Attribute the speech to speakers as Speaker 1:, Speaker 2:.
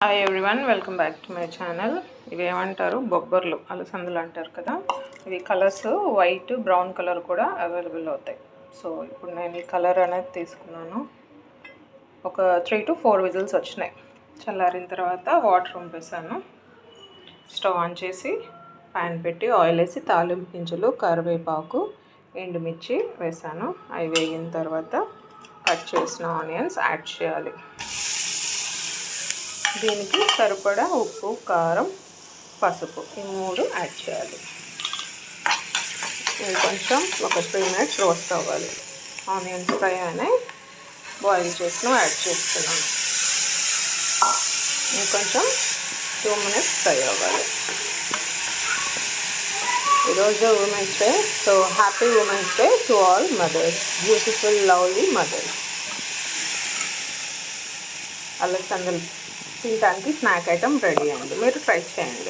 Speaker 1: Hi everyone, welcome back to my channel. ఇవి ఏమంటారు, బొబ్బర్లు, అలసందలు అంటారు కదా. ఇవి కలర్స్ వైట్, బ్రౌన్ కలర్ కూడా అవైలబుల్ అవుతాయి. సో ఇప్పుడు నేను ఈ కలర్ అనేది తీసుకున్నాను. ఒక 3 to 4 విజిల్స్ వచ్చినాయి. చల్లారిన తర్వాత వాటర్ పంపేసాను. స్టవ్ ఆన్ చేసి ప్యాన్ పెట్టి ఆయిల్ వేసి తాలింపు గింజలు, కరివేపాకు, ఎండుమిర్చి వేసాను. అవి వేగిన తర్వాత కట్ చేసిన ఆనియన్స్ యాడ్ చేయాలి. దీనికి సరిపడా ఉప్పు, కారం, పసుపు ఈ 3 యాడ్ చేయాలి. ఇది కొంచెం ఒక 3 minutes రోస్ట్ అవ్వాలి. ఆనియన్స్ ఫ్రై అయినాయి, బాయిల్ చేసిన యాడ్ చేస్తున్నాను. ఇంకొంచెం 2 minutes ఫ్రై అవ్వాలి. ఈరోజు women's day, so happy women's day to all mothers, beautiful lovely mothers. అలసందలు తినడానికి స్నాక్ ఐటమ్ రెడీ అయింది. మీరు ట్రై చేయండి.